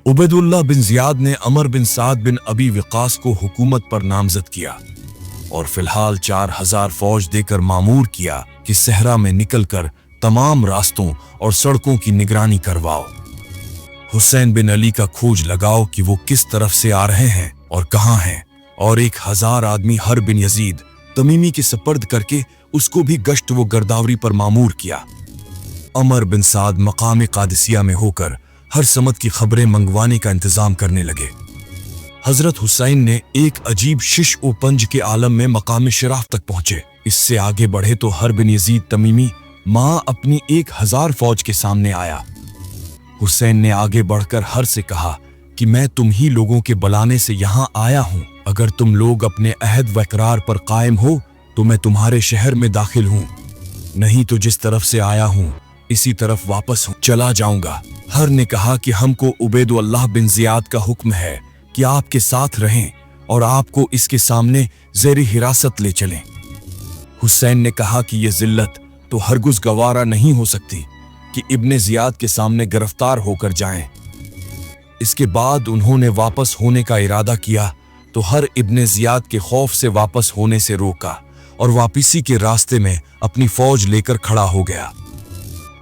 उबैदुल्लाह बिन जियाद ने अमर बिन साद बिन अबी वकास को हुकूमत पर नामजद किया और फिलहाल 4000 फौज देकर मामूर किया कि सहरा में निकलकर तमाम रास्तों और सड़कों की निगरानी करवाओ। हुसैन बिन अली का खोज लगाओ कि वो किस तरफ से आ रहे हैं और कहाँ हैं, और 1000 आदमी हर बिन यजीद तमीमी के सपर्द करके उसको भी गश्त व गर्दावरी पर मामूर किया। अमर बिन साद मकाम कादिसिया में होकर हर समत की खबरें मंगवाने का इंतजाम करने लगे। हजरत हुसैन ने एक अजीब शिश व पंज के आलम में मकाम शराफ तक पहुंचे। इससे आगे बढ़े तो हर बिन यजीद तमीमी माँ अपनी 1000 फौज के सामने आया। हुसैन ने आगे बढ़कर हर से कहा कि मैं तुम ही लोगों के बुलाने से यहाँ आया हूँ। अगर तुम लोग अपने अहद व इकरार पर कायम हो तो मैं तुम्हारे शहर में दाखिल हूँ, नहीं तो जिस तरफ से आया हूँ इसी तरफ वापस चला जाऊंगा। हर ने कहा कि हमको उबैदुल्लाह बिन जियाद का हुक्म है कि आपके साथ रहें और आपको इसके सामने ज़ेरे हिरासत ले चलें। हुसैन ने कहा कि यह जिल्लत तो हरगिज़ गवारा नहीं हो सकती कि इब्ने जियाद के सामने गिरफ्तार होकर जाएं। इसके बाद उन्होंने वापस होने का इरादा किया तो हर इब्ने जियाद के खौफ से वापस होने से रोका और वापसी के रास्ते में अपनी फौज लेकर खड़ा हो गया।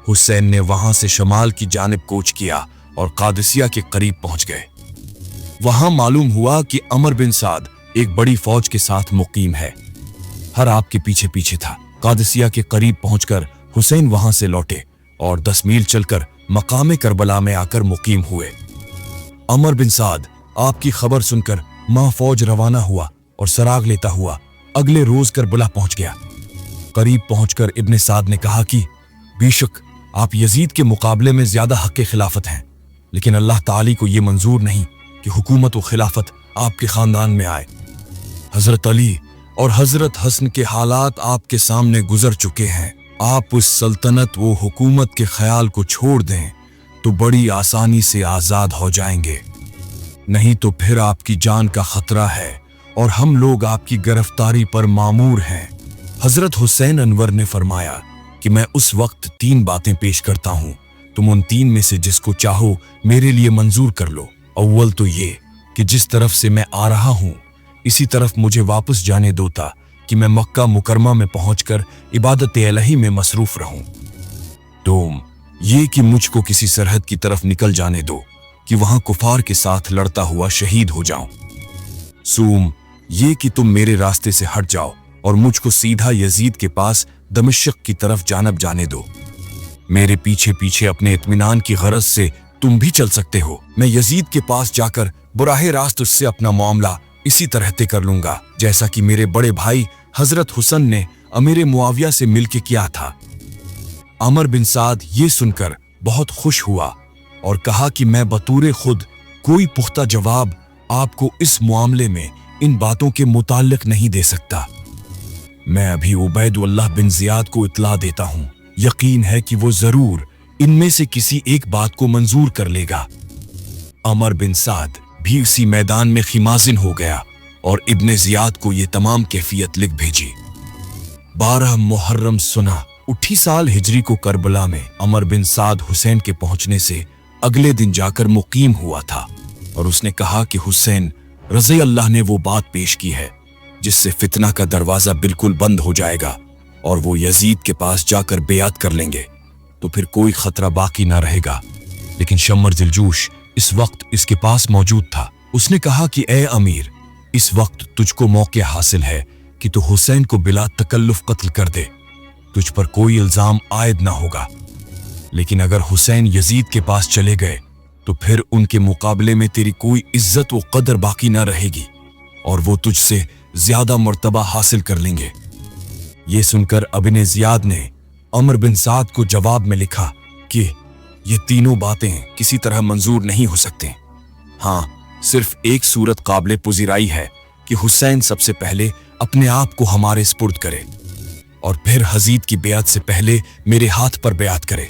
हुसैन ने वहां से शमाल की जानिब कूच किया और कादिसिया के करीब पहुंच गए। वहां मालूम हुआ कि अमर बिन साद एक बड़ी फौज के साथ मुकीम है। हर आपके पीछे पीछे था। कादिसिया के करीब पहुंचकर हुसैन वहां से लौटे और 10 मील चलकर मकाम करबला में आकर मुकीम हुए। अमर बिन साद आपकी खबर सुनकर मां फौज रवाना हुआ और सराग लेता हुआ अगले रोज करबला पहुंच गया। करीब पहुंचकर इब्ने साद ने कहा कि बेशक आप यजीद के मुकाबले में ज्यादा हक के खिलाफत हैं, लेकिन अल्लाह ताली को यह मंजूर नहीं कि हुकूमत व खिलाफत आपके खानदान में आए। हजरत अली और हजरत हसन के हालात आपके सामने गुजर चुके हैं। आप उस सल्तनत व हुकूमत के ख्याल को छोड़ दें तो बड़ी आसानी से आजाद हो जाएंगे, नहीं तो फिर आपकी जान का खतरा है और हम लोग आपकी गिरफ्तारी पर मामूर हैं। हजरत हुसैन अनवर ने फरमाया कि मैं उस वक्त 3 बातें पेश करता हूँ, तुम उन 3 में से जिसको चाहो मेरे लिए मंजूर कर लो। अव्वल तो ये कि जिस तरफ से मैं आ रहा हूँ इसी तरफ मुझे वापस जाने दो कि मैं मक्का मुकरमा में पहुंचकर इबादत इलाही में मसरूफ रहूं। दोम ये कि मुझको किसी सरहद की तरफ निकल जाने दो कि वहां कुफार के साथ लड़ता हुआ शहीद हो जाऊं। सूम ये कि तुम मेरे रास्ते से हट जाओ और मुझको सीधा यजीद के पास दमिश्क की तरफ जानब जाने दो। मेरे पीछे पीछे अपने इत्मीनान की गरज से तुम भी चल सकते हो। मैं यजीद के पास जाकर बुराहे रास्त उससे अपना मामला इसी तरह तय कर लूंगा जैसा कि मेरे बड़े भाई हजरत हुसैन ने अमीर मुआविया से मिलके किया था। अमर बिन साद ये सुनकर बहुत खुश हुआ और कहा कि मैं बतूरे खुद कोई पुख्ता जवाब आपको इस मामले में इन बातों के मुताल्लिक नहीं दे सकता। मैं अभी उबैदुल्लाह बिन जियाद को इत्ला देता हूं, यकीन है कि वो जरूर इनमें से किसी एक बात को मंजूर कर लेगा। अमर बिन साद भी उसी मैदान में खिमाजिन हो गया और इब्ने जियाद को ये तमाम कैफियत लिख भेजी। 12 मुहर्रम सुना उठी साल हिजरी को करबला में अमर बिन साद हुसैन के पहुंचने से अगले दिन जाकर मुकीम हुआ था और उसने कहा कि हुसैन रज़ी अल्लाह ने वो बात पेश की है जिससे फितना का दरवाजा बिल्कुल बंद हो जाएगा और वो यजीद के पास जाकर बेयात कर लेंगे तो फिर कोई खतरा बाकी ना रहेगा। लेकिन शम्मर दिलजूश इस वक्त इसके पास मौजूद था। उसने कहा कि ए अमीर, इस वक्त तुझको मौके हासिल है कि तू हुसैन को बिला तकल्लुफ कत्ल कर दे, तुझ पर कोई इल्जाम आयद ना होगा। लेकिन अगर हुसैन यजीद के पास चले गए तो फिर उनके मुकाबले में तेरी कोई इज्जत व कदर बाकी ना रहेगी और वो तुझसे ज्यादा मर्तबा हासिल कर लेंगे। ये सुनकर इब्ने जियाद ने अमर बिन साद को जवाब में लिखा कि ये तीनों बातें किसी तरह मंजूर नहीं हो सकते। हाँ, सिर्फ एक सूरत काबिल पुज़िराई है कि हुसैन सबसे पहले अपने आप को हमारे स्पुर्द करे और फिर हजीद की बेअत से पहले मेरे हाथ पर बेअत करे।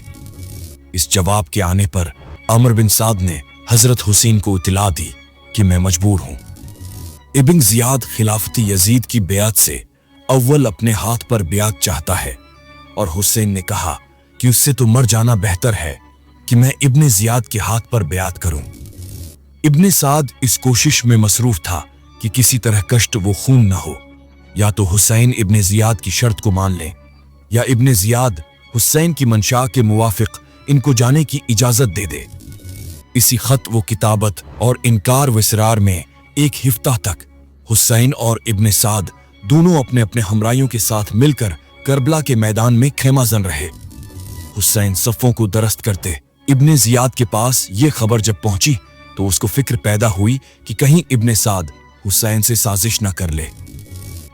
इस जवाब के आने पर अमर बिन साद ने हजरत हुसैन को इत्तला दी कि मैं मजबूर हूं। इब्न जियाद खिलाफती यजीद की बेअत से अव्वल अपने हाथ पर बेअत चाहता है और हुसैन ने कहा कि उससे तो मर जाना बेहतर है कि मैं इब्ने जियाद के हाथ पर बेअत करूं। इब्ने साद इस कोशिश में मसरूफ था कि किसी तरह कष्ट वो खून न हो। या तो हुसैन इब्ने जियाद की शर्त को मान ले या इब्ने जियाद हुसैन की मंशा के मुवाफिक इनको जाने की इजाजत दे दे। इसी खत वो किताबत और इनकार विसरार में एक हिफ्ता तक हुसैन और इब्ने साद दोनों अपने अपने हमराइयों के साथ मिलकर करबला के मैदान में खेमाजन रहे। हुसैन सफ़ों को दरस्त करते इब्ने जियाद के पास ये खबर जब पहुंची तो उसको फिक्र पैदा हुई कि कहीं इब्ने साद हुसैन से साजिश न कर ले।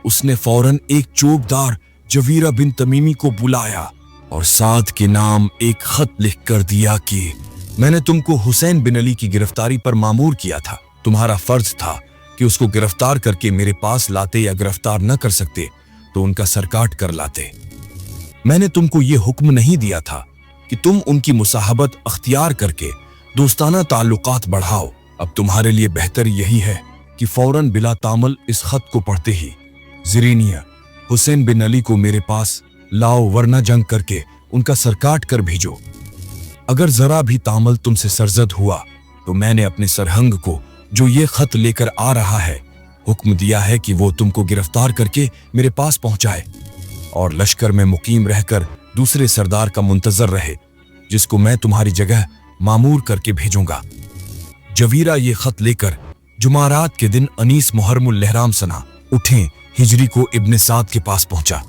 उसने फौरन एक चोबदार जवीरा बिन तमीमी को बुलाया और साद के नाम एक खत लिख कर दिया कि मैंने तुमको हुसैन बिन अली की गिरफ्तारी पर मामूर किया था। तुम्हारा फर्ज था कि उसको गिरफ्तार करके मेरे पास लाते, या गिरफ्तार न कर सकते तो उनका सर काट कर लाते। मैंने तुमको ये हुक्म नहीं दिया था कि तुम उनकी मुसाहबत अख्तियार करके दोस्ताना ताल्लुकात बढ़ाओ। अब तुम्हारे लिए बेहतर यही है कि फौरन बिला तामल इस खत को पढ़ते ही ज़रीनिया हुसैन बिन अली को मेरे पास लाओ, वरना जंग करके उनका सर काट कर भेजो। अगर जरा भी तामल तुमसे सरजद हुआ तो मैंने अपने सरहंग को जो ये खत लेकर आ रहा है हुक्म दिया है कि वो तुमको गिरफ्तार करके मेरे पास पहुंचाए और लश्कर में मुकीम रहकर दूसरे सरदार का मुंतजर रहे जिसको मैं तुम्हारी जगह मामूर करके भेजूंगा। जवीरा ये खत लेकर जुमारात के दिन अनीस मुहर्रमुल लहराम सना उठे हिजरी को इब्ने साद के पास पहुंचा।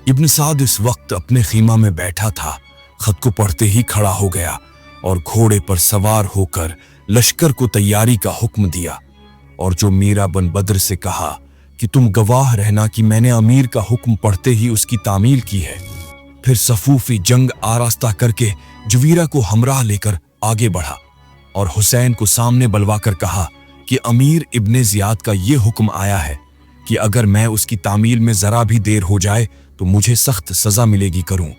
इब्ने साद इस वक्त अपने खीमा में बैठा था। खत को पढ़ते ही खड़ा हो गया और घोड़े पर सवार होकर लश्कर को तैयारी का हुक्म दिया और जो मीरा बन बद्र से कहा कि तुम गवाह रहना कि मैंने अमीर का हुक्म पढ़ते ही उसकी तामील की है। फिर सफूफी जंग आरास्ता करके जवीरा को हमराह लेकर आगे बढ़ा और हुसैन को सामने बलवाकर कहा कि अमीर इब्ने जियाद का ये हुक्म आया है कि अगर मैं उसकी तामील में जरा भी देर हो जाए तो मुझे सख्त सजा मिलेगी। करूं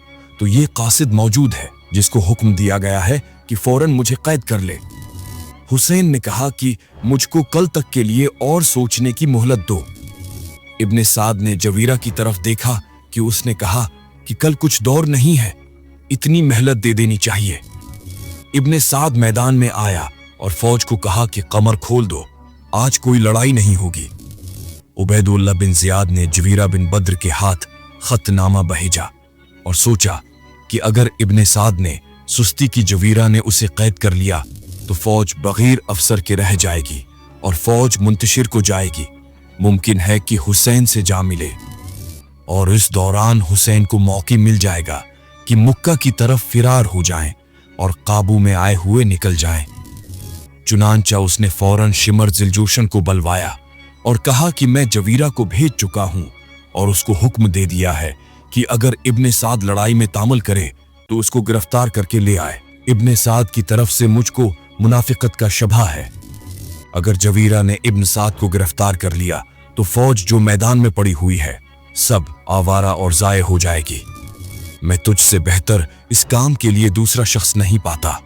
तो ये कासिद मौजूद है जिसको हुक्म दिया गया है कि फौरन मुझे कैद कर ले। हुसैन ने कहा कि मुझको कल तक के लिए और सोचने की मोहलत दो। इब्ने साद ने जवीरा की तरफ देखा कि उसने कहा कि कल कुछ दौर नहीं है, इतनी मेहनत दे देनी चाहिए। इब्ने साद मैदान में आया और फौज को कहा कि कमर खोल दो, आज कोई लड़ाई नहीं होगी। उबैदुल्ला बिन जियाद ने जवीरा बिन बद्र के हाथ खतनामा भेजा और सोचा कि अगर इब्ने साद ने सुस्ती की जवीरा ने उसे कैद कर लिया तो फौज बगैर अफसर के रह जाएगी और फौज मुंतशिर को जाएगी। मुमकिन है कि हुसैन से जा मिले और इस दौरान हुसैन को मौका मिल जाएगा कि मुक्का की तरफ फिरार हो जाएं और काबू में आए हुए निकल जाएं। चुनांचा उसने फौरन शिमर जिलजूशन को बलवाया और कहा कि मैं जवीरा को भेज चुका हूं और उसको हुक्म दे दिया है कि अगर इब्ने साद लड़ाई में तामल करे तो उसको गिरफ्तार करके ले आए। इब्ने साद की तरफ से मुझको मुनाफिकत का शबा है। अगर जवीरा ने इब्न साद को गिरफ्तार कर लिया तो फौज जो मैदान में पड़ी हुई है सब आवारा और जाये हो जाएगी। मैं तुझसे बेहतर इस काम के लिए दूसरा शख्स नहीं पाता।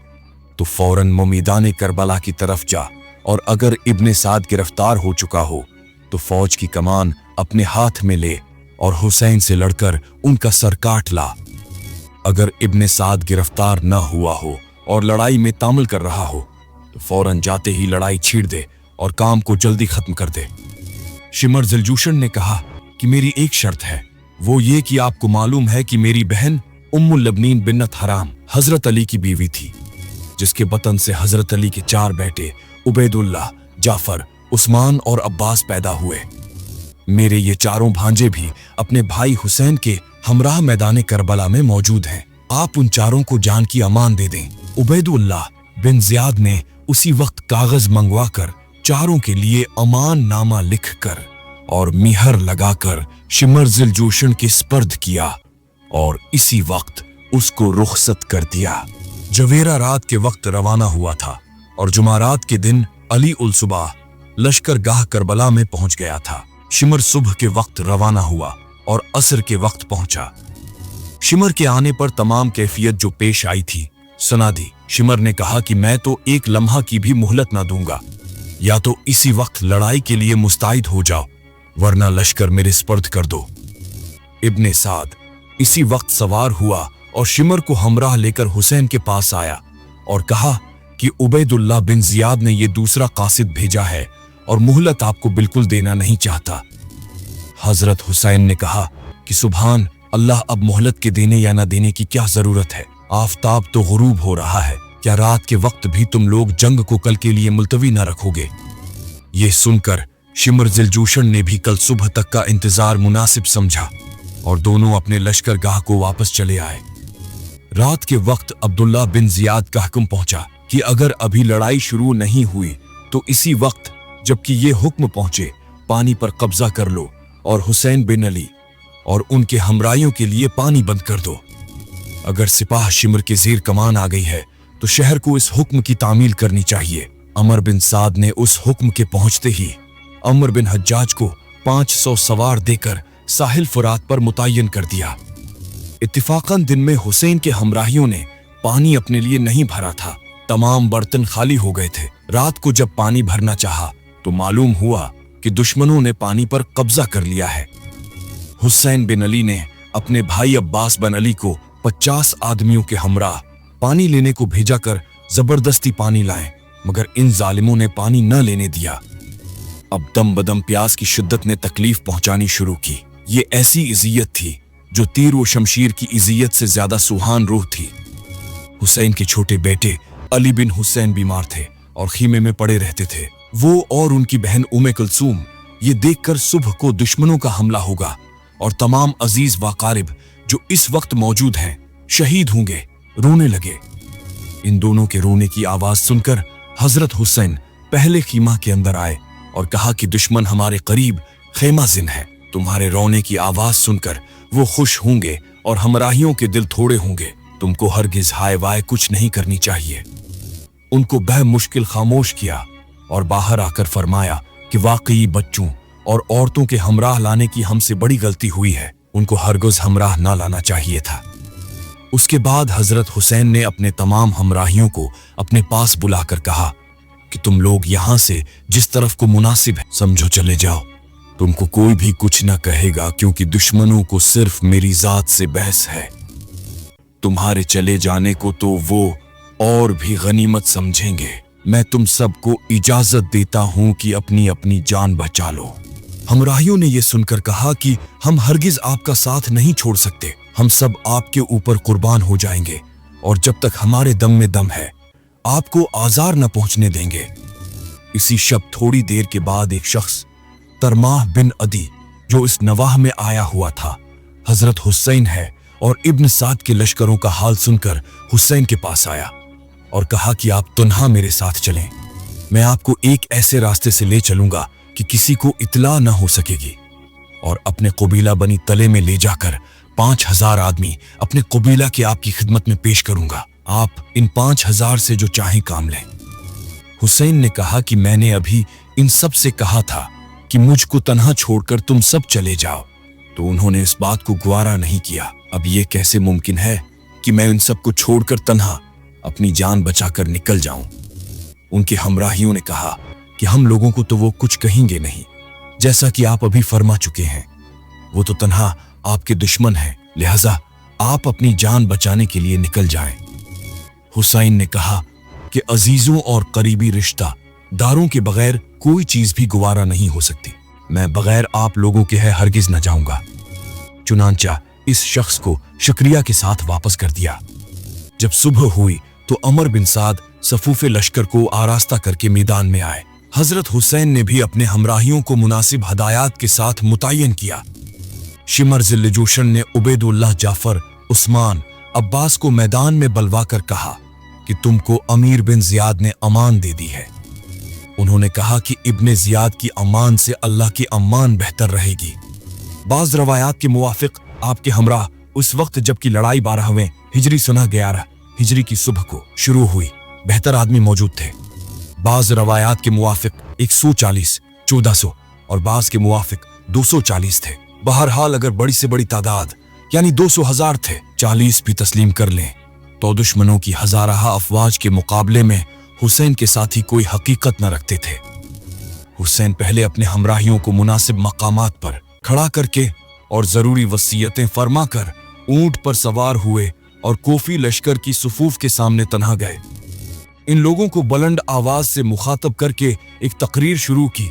तो फौरन मैदान करबला की तरफ जा और अगर इब्ने साद गिरफ्तार हो चुका हो तो फौज की कमान अपने हाथ में ले और हुसैन से लड़कर उनका सर काट ला। अगर इब्ने साद गिरफ्तार न हुआ हो और लड़ाई में तामल कर रहा हो तो फौरन जाते ही लड़ाई छीड़ दे और काम को जल्दी खत्म कर दे। शिमर जिलजूशन ने कहा कि मेरी एक शर्त है, वो ये कि आपको मालूम है कि मेरी बहन उम्मुल लबनीन बिन्नत हराम हजरत अली की बीवी थी, जिसके बतन से हजरत अली के 4 बेटे उबैदुल्लाह, जाफर, उस्मान और अब्बास पैदा हुए। मेरे ये चारों भांजे भी अपने भाई हुसैन के हमराह मैदान करबला में मौजूद हैं। आप उन चारों को जान की अमान दे दें। उबैदुल्लाह बिन जियाद ने उसी वक्त कागज मंगवाकर चारों के लिए अमान नामा लिखकर और मिहर लगाकर शिमर जिलजूशन के स्पर्द किया और इसी वक्त उसको रुखसत कर दिया। जवेरा रात के वक्त रवाना हुआ था और जुमारात के दिन अली उल सुबह लश्कर गाह करबला में पहुंच गया था। शिमर सुबह के वक्त रवाना हुआ और असर के वक्त पहुंचा। शिमर के आने पर तमाम कैफियत जो पेश आई थी सुना दी। शिमर ने कहा कि मैं तो एक लम्हा की भी मोहलत ना दूंगा, या तो इसी वक्त लड़ाई के लिए मुस्तैद हो जाओ वरना लश्कर मेरे स्पर्द कर दो। इब्ने साद इसी वक्त सवार हुआ और शिमर को हमराह लेकर हुसैन के पास आया और कहा कि उबैदुल्लाह बिन जियाद ने ये दूसरा कासिद भेजा है और मुहलत आपको बिल्कुल देना नहीं चाहता। हजरत हुसैन ने कहा कि सुभान अल्लाह, अब मोहलत के देने या न देने की क्या जरूरत है? आफताब तो गुरूब हो रहा है, क्या रात के वक्त भी तुम लोग जंग को कल के लिए मुलतवी न रखोगे? ये सुनकर शिमर जिलजूशन ने भी कल सुबह तक का इंतजार मुनासिब समझा और दोनों अपने लश्करगाह को वापस चले आए। रात के वक्त अब्दुल्ला बिन जियाद का हुक्म पहुंचा कि अगर अभी लड़ाई शुरू नहीं हुई तो इसी वक्त जबकि ये हुक्म पहुंचे पानी पर कब्जा कर लो और हुसैन बिन अली और उनके हमराइयों के लिए पानी बंद कर दो। अगर सिपाह शिमर के ज़ेर कमान आ गई है तो शहर को इस हुक्म की तामील करनी चाहिए। अमर बिन साद ने उस हुक्म के पहुंचते ही अमर बिन हज्जाज को 500 सवार देकर साहिल फुरात पर मुतय्यन कर दिया। इत्तिफाकन दिन में हुसैन के हमराहियों ने पानी अपने लिए नहीं भरा था, तमाम बर्तन खाली हो गए थे। रात को जब पानी भरना चाहा तो मालूम हुआ कि दुश्मनों ने पानी पर कब्जा कर लिया है। हुसैन बिन अली ने अपने भाई अब्बास बिन अली को 50 आदमियों के हमराह पानी लेने को भेजा कर जबरदस्ती पानी लाए, मगर इन जालिमों ने पानी न लेने दिया। अब दम बदम प्यास की शिद्दत ने तकलीफ पहुंचानी शुरू की। ये ऐसी इज़ियत थी जो तीर व शमशीर की इज़ियत से ज्यादा सुहान रूह थी। हुसैन के छोटे बेटे अली बिन हुसैन बीमार थे और खीमे में पड़े रहते थे। वो और उनकी बहन उम्मे कुलसूम ये देखकर सुबह को दुश्मनों का हमला होगा और तमाम अजीज वाकारिब जो इस वक्त मौजूद हैं शहीद होंगे, रोने लगे। इन दोनों के रोने की आवाज सुनकर हजरत हुसैन पहले खीमा के अंदर आए और कहा कि दुश्मन हमारे करीब खेमा जिन है, तुम्हारे रोने की आवाज सुनकर वो खुश होंगे और हमराहियों के दिल थोड़े होंगे। तुमको हरगिज हाय वाय कुछ नहीं करनी चाहिए। उनको बह मुश्किल खामोश किया और बाहर आकर फरमाया कि वाकई बच्चों और औरतों के हमराह लाने की हमसे बड़ी गलती हुई है, उनको हरगिज हमराह ना लाना चाहिए था। उसके बाद हजरत हुसैन ने अपने तमाम हमराहियों को अपने पास बुलाकर कहा कि तुम लोग यहां से जिस तरफ को मुनासिब है समझो चले जाओ, तुमको कोई भी कुछ न कहेगा, क्योंकि दुश्मनों को सिर्फ मेरी जात से बहस है। तुम्हारे चले जाने को तो वो और भी गनीमत समझेंगे। मैं तुम सबको इजाजत देता हूं कि अपनी अपनी जान बचा लो। हमराहियों ने यह सुनकर कहा कि हम हरगिज आपका साथ नहीं छोड़ सकते, हम सब आपके ऊपर कुर्बान हो जाएंगे और जब तक हमारे दम में दम है आपको आजार न पहुंचने देंगे। इसी शब थोड़ी देर के बाद एक शख्स तरमाह बिन अदी जो इस नवाह में आया हुआ था, हजरत हुसैन है और इब्न साद के लश्करों का हाल सुनकर हुसैन के पास आया और कहा कि आप तन्हा मेरे साथ चलें, मैं आपको एक ऐसे रास्ते से ले चलूंगा कि किसी को इत्ला न हो सकेगी और अपने कबीला बनी तले में ले जाकर 5000 आदमी अपने कबीला के आपकी खिदमत में पेश करूंगा। आप इन 5000 से जो चाहें काम लें। हुसैन ने कहा कि मैंने अभी इन सब से कहा था कि मुझको तन्हा छोड़कर तुम सब चले जाओ, तो उन्होंने इस बात को गवारा नहीं किया। अब ये कैसे मुमकिन है कि मैं इन सबको छोड़कर तन्हा अपनी जान बचाकर निकल जाऊं। उनके हमराहियों ने कहा कि हम लोगों को तो वो कुछ कहेंगे नहीं, जैसा कि आप अभी फरमा चुके हैं, वो तो तन्हा आपके दुश्मन हैं, लिहाजा आप अपनी जान बचाने के लिए निकल जाएं। हुसैन ने कहा कि अजीजों और करीबी रिश्ता दारों के बगैर कोई चीज भी गुवारा नहीं हो सकती। मैं बगैर आप लोगों के है हरगिज न जाऊंगा। चुनांचा इस शख्स को शुक्रिया के साथ वापस कर दिया। जब सुबह हुई तो अमर बिन साद सफूफे लश्कर को आरास्ता करके मैदान में आए। हजरत हुसैन ने भी अपने हमराहियों को मुनासिब हदायत के साथ मुतय्यन किया। शिमर जिल्लजूशन ने उबैदुल्लाह, जाफर, उस्मान, अब्बास को मैदान में बलवा कर कहा कि तुमको अमीर बिन जियाद ने अमान दे दी है। उन्होंने कहा कि इब्ने जियाद की अमान से अल्लाह की अमान बेहतर रहेगी। बाज रवायात के मुवाफिक आपके हमराह उस वक्त जबकि लड़ाई 12वें हिजरी सुना 11 हिजरी की सुबह को शुरू हुई, बेहतर आदमी मौजूद थे। बाज रवायात के मुवाफिक 140, 1400 और बाज के मुवाफिक 240 थे। बहरहाल अगर बड़ी से बड़ी तादाद यानी 200,000 थे, 40 भी तस्लीम कर लें तो दुश्मनों की हजाराहा अफवाज के मुकाबले में हुसैन के साथी कोई हकीकत न रखते थे। हुसैन पहले अपने हमराहियों को मुनासिब मकामात पर खड़ा करके और जरूरी वसीयतें फरमा कर ऊंट पर सवार हुए और कोफी लश्कर की सुफूफ के सामने तन्हा गए। इन लोगों को बुलंद आवाज से मुखातब करके एक तकरीर शुरू की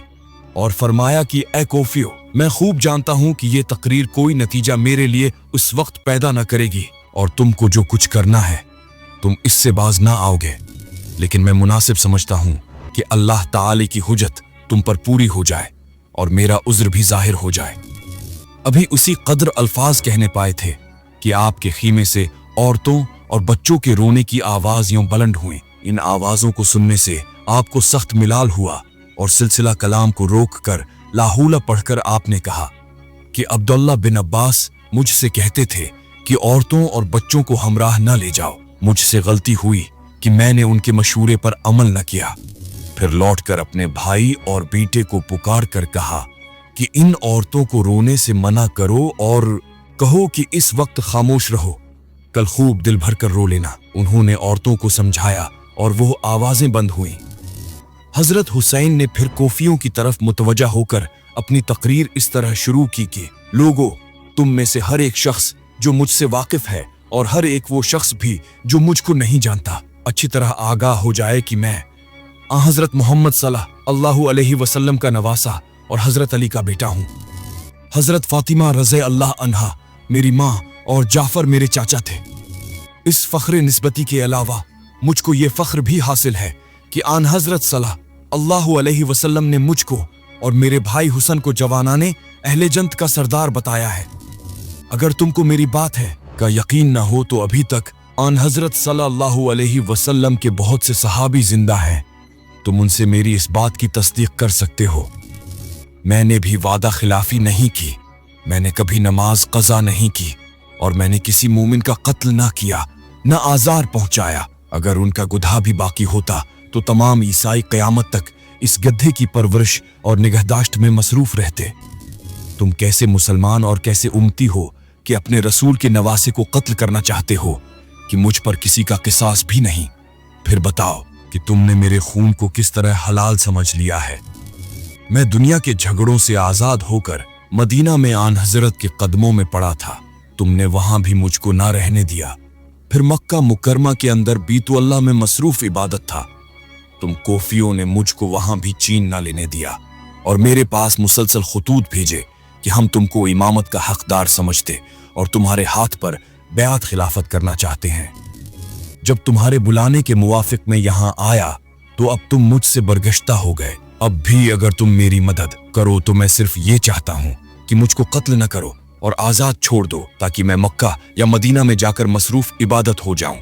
और फरमाया कि ए कोफियो, मैं खूब जानता हूं कि ये तकरीर कोई नतीजा मेरे लिए उस वक्त पैदा न करेगी और तुमको जो कुछ करना है तुम इससे बाज ना आओगे, लेकिन मैं मुनासिब समझता हूं कि अल्लाह ताला की हुज्जत तुम पर पूरी हो जाए और मेरा उज्र भी जाहिर हो जाए। अभी उसी कदर अल्फाज कहने पाए थे कि आपके खीमे से औरतों और बच्चों के रोने की आवाज यूं बुलंद हुई। इन आवाजों को सुनने से आपको सख्त मिलाल हुआ और सिलसिला कलाम को रोक कर लाहौला पढ़कर आपने कहा कि अब्दुल्ला बिन अब्बास मुझसे कहते थे कि औरतों और बच्चों को हमराह न ले जाओ। मुझसे गलती हुई कि मैंने उनके मशूरे पर अमल न किया। फिर लौटकर अपने भाई और बेटे को पुकार कर कहा कि इन औरतों को रोने से मना करो और कहो कि इस वक्त खामोश रहो, कल खूब दिल भर कर रो लेना। उन्होंने औरतों को समझाया और वो आवाजें बंद हुईं। हजरत हुसैन ने फिर कोफियों की तरफ मुतवज्जा होकर अपनी तकरीर इस तरह शुरू की कि लोगो, तुम में से हर एक शख्स जो मुझसे वाकिफ है और हर एक वो शख्स भी जो मुझको नहीं जानता अच्छी तरह आगाह हो जाए कि मैं हजरत मोहम्मद सल्लल्लाहु अलैहि वसल्लम का नवासा और हजरत अली का बेटा हूँ। हजरत फातिमा रज़ी अल्लाह अन्हा मेरी माँ और जाफर मेरे चाचा थे। इस फख्र निस्बती के अलावा मुझको ये फख्र भी हासिल है कि आन हजरत सल्लल्लाहु अलैहि वसल्लम ने मुझको और मेरे भाई हुसन को जवानाने अहले जन्नत का सरदार बताया है। अगर तुमको मेरी बात है का यकीन ना हो तो अभी तक आन हजरत सल्लल्लाहु अलैहि वसल्लम के बहुत से सहाबी जिंदा हैं। तुम उनसे मेरी इस बात की तस्दीक कर सकते हो। मैंने भी वादा खिलाफी नहीं की, मैंने कभी नमाज कज़ा नहीं की और मैंने किसी मोमिन का कत्ल ना किया, न आज़ार पहुंचाया। अगर उनका गुनाह भी बाकी होता तो तमाम ईसाई क़यामत तक इस गड्ढे की परवरिश और निगहदाश्त में मसरूफ रहते। तुम कैसे मुसलमान और कैसे उम्मती हो कि अपने रसूल के नवासे को कत्ल करना चाहते हो कि मुझ पर किसी का किसास भी नहीं। फिर बताओ कि तुमने मेरे खून को किस तरह हलाल समझ लिया है। मैं दुनिया के झगड़ों से आज़ाद होकर मदीना में आन हजरत के कदमों में पड़ा था, तुमने वहां भी मुझको ना रहने दिया। फिर मक्का मुकरमा के अंदर बीतुअल्लाह में मसरूफ इबादत था, तुम कोफियों ने मुझको वहां भी चीन ना लेने दिया और मेरे पास मुसलसल खुतूत भेजे कि हम तुमको इमामत का हकदार समझते और तुम्हारे हाथ पर बैअत खिलाफत करना चाहते हैं। जब तुम्हारे बुलाने के मुवाफिक में यहाँ आया तो अब तुम मुझसे बरगश्ता हो गए। अब भी अगर तुम मेरी मदद करो तो मैं सिर्फ ये चाहता हूँ कि मुझको कत्ल न करो और आजाद छोड़ दो, ताकि मैं मक्का या मदीना में जाकर मसरूफ इबादत हो जाऊं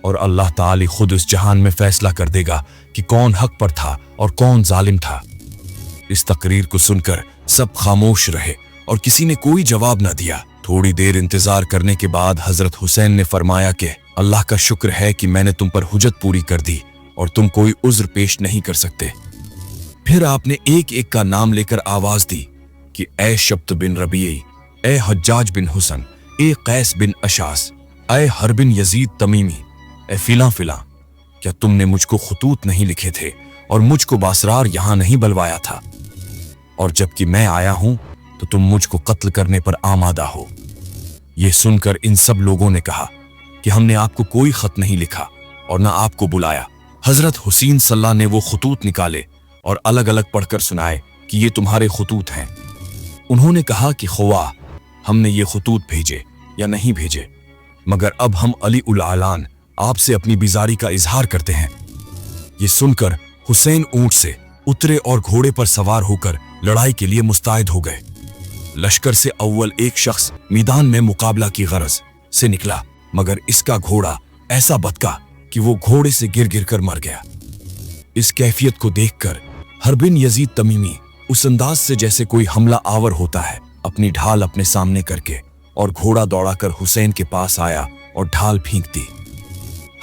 और अल्लाह ताला खुद इस जहान में फैसला कर देगा कि कौन हक पर था और कौन जालिम था। इस तकरीर को सुनकर सब खामोश रहे और किसी ने कोई जवाब न दिया। थोड़ी देर इंतजार करने के बाद हजरत हुसैन ने फरमाया कि अल्लाह का शुक्र है कि मैंने तुम पर हुज्जत पूरी कर दी और तुम कोई उज्र पेश नहीं कर सकते। फिर आपने एक एक का नाम लेकर आवाज दी कि ए शब्त बिन रबीई, ए हज्जाज बिन हुसन, ए कैस बिन अशास, ए हर बिन यजीद तमीमी, ए फिला फिला, क्या तुमने मुझको खुतूत नहीं लिखे थे और मुझको बासरार यहां नहीं बलवाया था? और जबकि मैं आया हूं तो तुम मुझको कत्ल करने पर आमादा हो। यह सुनकर इन सब लोगों ने कहा कि हमने आपको कोई खत नहीं लिखा और ना आपको बुलाया। हजरत हुसैन सल्लल्लाहु ने वो खुतूत निकाले और अलग अलग पढ़कर सुनाए कि ये तुम्हारे खुतूत हैं। उन्होंने कहा कि खुआ हमने ये खुतूत भेजे या नहीं भेजे, मगर अब हम अली उल आलान आपसे अपनी बिजारी का इजहार करते हैं। ये सुनकर हुसैन ऊंट से उतरे और घोड़े पर सवार होकर लड़ाई के लिए मुस्तैद हो गए। लश्कर से अव्वल एक शख्स मैदान में मुकाबला की गरज से निकला, मगर इसका घोड़ा ऐसा बदका कि वो घोड़े से गिर गिर कर मर गया। इस कैफियत को देखकर हर बिन यजीद तमीमी उस अंदाज से जैसे कोई हमला आवर होता है, अपनी ढाल अपने सामने करके और घोड़ा दौड़ाकर हुसैन के पास आया और ढाल फेंक दी।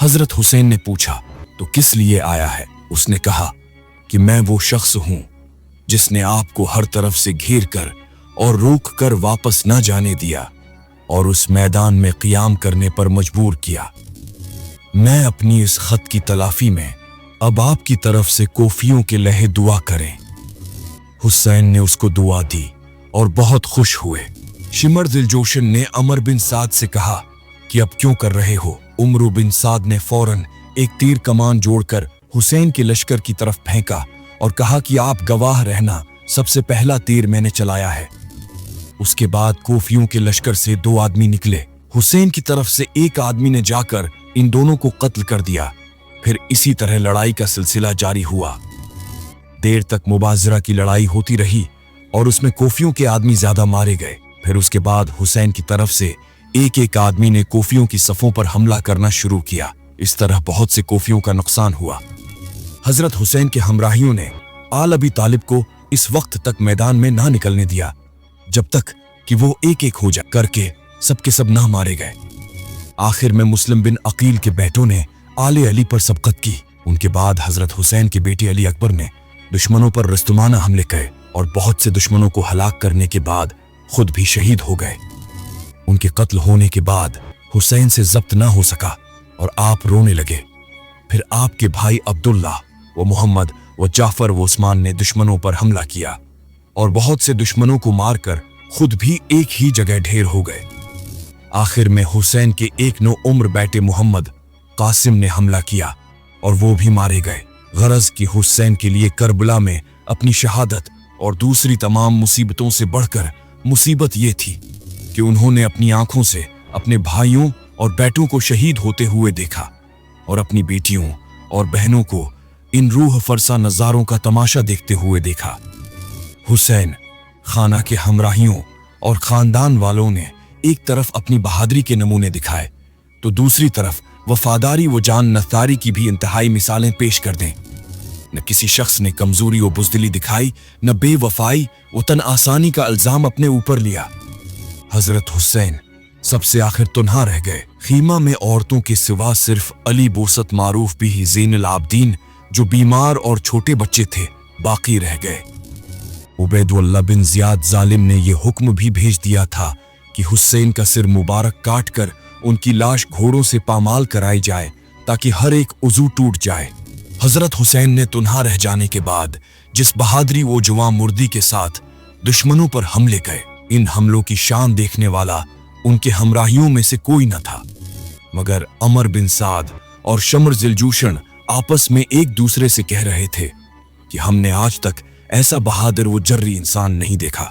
हजरत हुसैन ने पूछा तो किस लिए आया है? उसने कहा कि मैं वो शख्स हूं जिसने आपको हर तरफ से घेर कर और रोक कर वापस न जाने दिया और उस मैदान में क़ियाम करने पर मजबूर किया। मैं अपनी इस खत की तलाफी में अब आपकी तरफ से कोफियों के लहे दुआ करें। हुसैन ने उसको दुआ दी और बहुत खुश हुए। शिमर दिलजोशन ने अमर बिन साद से कहा कि अब क्यों कर रहे हो? उमर बिन साद ने फौरन एक तीर कमान जोड़कर हुसैन के लश्कर की तरफ फेंका और कहा कि आप गवाह रहना, सबसे पहला तीर मैंने चलाया है। उसके बाद कोफियों के लश्कर से 2 आदमी निकले। हुसैन की तरफ से एक आदमी ने जाकर इन दोनों को कत्ल कर दिया। फिर इसी तरह लड़ाई का सिलसिला जारी हुआ। देर तक मुबाजरा की लड़ाई होती रही और उसमें कोफियों के आदमी ज्यादा मारे गए। फिर उसके बाद हुसैन की तरफ से एक एक आदमी ने कोफियों की सफों पर हमला करना शुरू किया। इस तरह बहुत से कोफियों का नुकसान हुआ। हजरत हुसैन के हमराहियों ने आल अबी तालिब को इस वक्त तक मैदान में ना निकलने दिया जब तक कि वो एक एक हो जा करके सबके सब ना मारे गए। आखिर में मुस्लिम बिन अकील के बेटों ने आले अली पर सबकत की। उनके बाद हजरत हुसैन के बेटे अली अकबर ने दुश्मनों पर रस्तमाना हमले किए और बहुत से दुश्मनों को हलाक करने के बाद खुद भी शहीद हो गए। उनके कत्ल होने के बाद हुसैन से जब्त ना हो सका और आप रोने लगे। फिर आपके भाई अब्दुल्ला व मोहम्मद व जाफर व उस्मान ने दुश्मनों पर हमला किया और बहुत से दुश्मनों को मारकर खुद भी एक ही जगह ढेर हो गए। आखिर में हुसैन के एक नो उम्र बेटे मोहम्मद कासिम ने हमला किया और वो भी मारे गए। गरज की हुसैन के लिए करबला में अपनी शहादत और दूसरी तमाम मुसीबतों से बढ़कर मुसीबत ये थी कि उन्होंने अपनी आंखों से अपने भाइयों और बेटों को शहीद होते हुए देखा और अपनी बेटियों और बहनों को इन रूह फरसा नजारों का तमाशा देखते हुए देखा। हुसैन खाना के हमराहियों और खानदान वालों ने एक तरफ अपनी बहादुरी के नमूने दिखाए तो दूसरी तरफ वफादारी व जान नसारी की भी इंतहाई मिसालें पेश कर दें। न किसी शख्स ने कमजोरी व बुज़दिली दिखाई, न बेवफाई व तन आसानी का इल्जाम अपने ऊपर लिया। हजरत हुसैन सबसे आखिर तुन्हा रह गए। खीमा में औरतों के सिवा सिर्फ अली बोसत मारूफ भी ज़ैनुल आबदीन जो बीमार और छोटे बच्चे थे बाकी रह गए। उबैदुल्लाह बिन ज़ियाद जालिम ने यह हुक्म भी भेज दिया था कि हुसैन का सिर मुबारक काट कर उनकी लाश घोड़ों से पामाल कराई जाए ताकि हर एक उजू टूट जाए। हजरत हुसैन ने तुन्हा रह जाने के बाद जिस बहादुरी वो जुवां मुर्दी के साथ दुश्मनों पर हमले गए, इन हमलों की शान देखने वाला उनके हमराहियों में से कोई न था मगर अमर बिन साद और शमर जिलजूशन आपस में एक दूसरे से कह रहे थे कि हमने आज तक ऐसा बहादुर व जर्री इंसान नहीं देखा।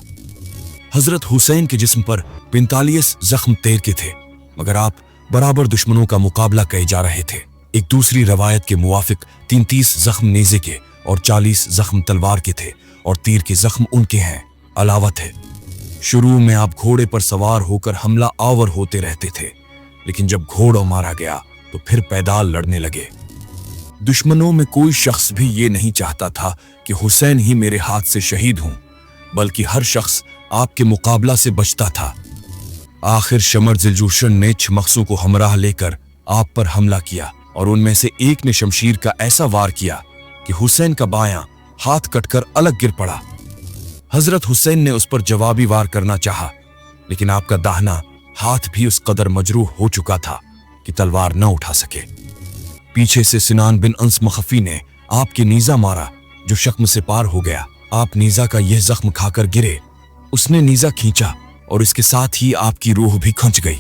हजरत हुसैन के जिस्म पर 45 जख्म तैर के थे मगर आप बराबर दुश्मनों का मुकाबला किए जा रहे थे। एक दूसरी रवायत के मुवाफिक 33 जख्म नेज़े के और 40 जख्म तलवार के थे और तीर के जख्म उनके हैं अलावा थे। शुरू में आप घोड़े पर सवार होकर हमला आवर होते रहते थे लेकिन जब घोड़ा मारा गया तो फिर पैदाल लड़ने लगे। दुश्मनों में कोई शख्स भी ये नहीं चाहता था कि हुसैन ही मेरे हाथ से शहीद हों, बल्कि हर शख्स आपके मुकाबला से बचता था। आखिर शमर जिलजूशन ने छमक्सों को हमराह लेकर आप पर हमला किया और उनमें से एक ने शमशीर का ऐसा वार किया कि हुसैन का बायां हाथ कटकर अलग गिर पड़ा। हजरत हुसैन ने उस पर जवाबी वार करना चाहा लेकिन आपका दाहिना हाथ भी उस कदर मजरूह हो चुका था कि तलवार न उठा सके। पीछे से सिनान बिन अंस मखफी ने आपके नीजा मारा जो शख्म से पार हो गया। आप नीजा का यह जख्म खाकर गिरे। उसने नीजा खींचा और इसके साथ ही आपकी रूह भी खंच गई।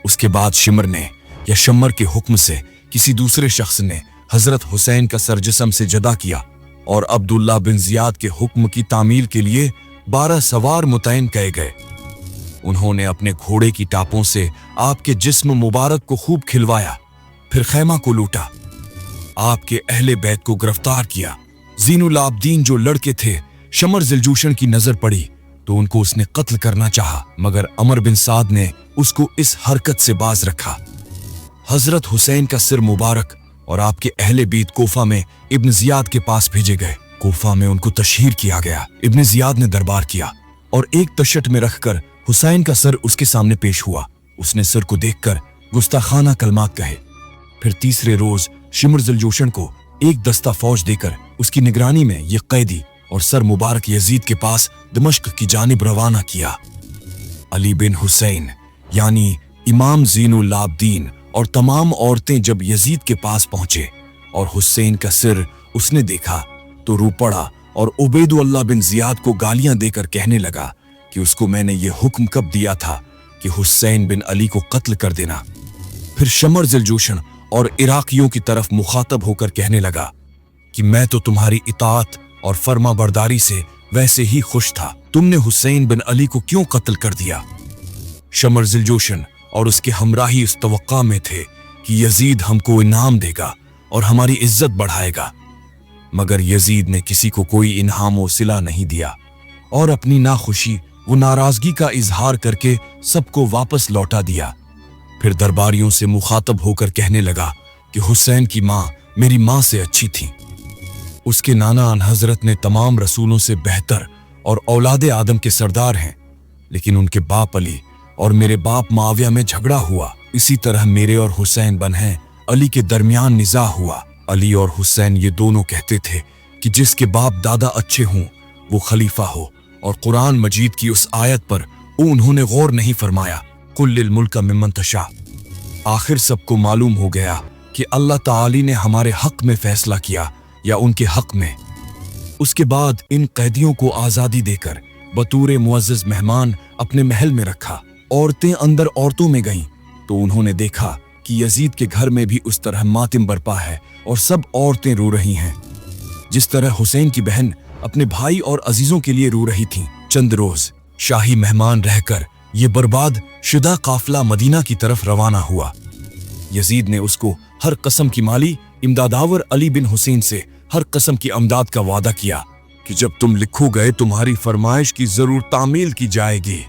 उसके बाद शिमर ने या शमर के हुक्म से किसी दूसरे शख्स ने हजरत हुसैन का सरजिस्म से जदा किया और अब्दुल्ला बिन ज़ियाद के हुक्म की तामील के लिए 12 सवार मुतयन किए गए। उन्होंने अपने घोड़े की टापों से आपके जिस्म मुबारक को खूब खिलवाया, फिर खैमा को लूटा, आपके अहले बैत को गिरफ्तार किया। ज़ैनुल आबदीन जो लड़के थे, शमर जिलजूशन की नजर पड़ी तो उनको उसने कत्ल करना चाहा मगर अमर बिन साद ने उसको इस हरकत से बाज रखा। हजरत हुसैन का सिर मुबारक और आपके अहले बीत कोफा में इब्न ज़ियाद के पास भेजे गए। कोफा में उनको तशहीर किया गया। इब्न ज़ियाद ने दरबार किया और एक तशट में रखकर हुसैन का सर उसके सामने पेश हुआ। उसने सर को देखकर गुस्ताखाना कलमात कहे। फिर तीसरे रोज शिमर जिलजूशन को एक दस्ता फौज देकर उसकी निगरानी में यह कैदी और सर मुबारक यजीद के पास दमिश्क की जानिब रवाना किया। अली बिन हुसैन यानी इमाम ज़ैनुल आबदीन और तमाम औरतें जब यजीद के पास पहुंचे और हुसैन का सिर उसने देखा तो रू पड़ा और उबैदुल्लाह बिन ज़ियाद को गालियां देकर कहने लगा कि उसको मैंने ये हुक्म कब दिया था कि हुसैन बिन अली को कत्ल कर देना। फिर शमर जिलजूशन और इराकियों की तरफ मुखातब होकर कहने लगा कि मैं तो तुम्हारी इताअत और फर्मा बरदारी से वैसे ही खुश था, तुमने हुसैन बिन अली को क्यों कत्ल कर दिया? शमर जिलजोशन और उसके हमराही इस तवक्का में थे कि यजीद हमको इनाम देगा और हमारी इज्जत बढ़ाएगा, मगर यजीद ने किसी को कोई इनाम व सिला नहीं दिया और अपनी नाखुशी वो नाराजगी का इजहार करके सबको वापस लौटा दिया। फिर दरबारियों से मुखातब होकर कहने लगा कि हुसैन की माँ मेरी माँ से अच्छी थी। उसके नाना अन हजरत ने तमाम रसूलों से बेहतर और औलादे आदम के सरदार हैं, लेकिन उनके बाप अली और मेरे बाप माविया में झगड़ा हुआ। इसी तरह मेरे और हुसैन बन हैं अली के दरमियान निज़ा हुआ। अली और हुसैन ये दोनों कहते थे कि जिसके बाप दादा अच्छे हों वो खलीफा हो, और कुरान मजीद की उस आयत पर उन्होंने गौर नहीं फरमाया, कुल्लिल मुल्क मिम्मन तशा। आखिर सबको मालूम हो गया कि अल्लाह ताली ने हमारे हक में फैसला किया या उनके हक में। उसके बाद इन कैदियों को आज़ादी देकर बतूरे मुअज़्ज़ज़ मेहमान अपने महल में रखा। औरतें अंदर औरतों में गईं तो उन्होंने देखा कि यजीद के घर में भी उस तरह मातिम बरपा है और सब औरतें रो रही हैं जिस तरह हुसैन की बहन अपने भाई और अजीजों के लिए रो रही थीं। चंद रोज शाही मेहमान रहकर ये बर्बाद शुदा काफिला मदीना की तरफ रवाना हुआ। यजीद ने उसको हर कसम की माली इमदादावर अली बिन हुसैन से हर कसम की अमदाद का वादा किया कि जब तुम लिखो गए तुम्हारी फरमाइश की जरूर तामील की जाएगी।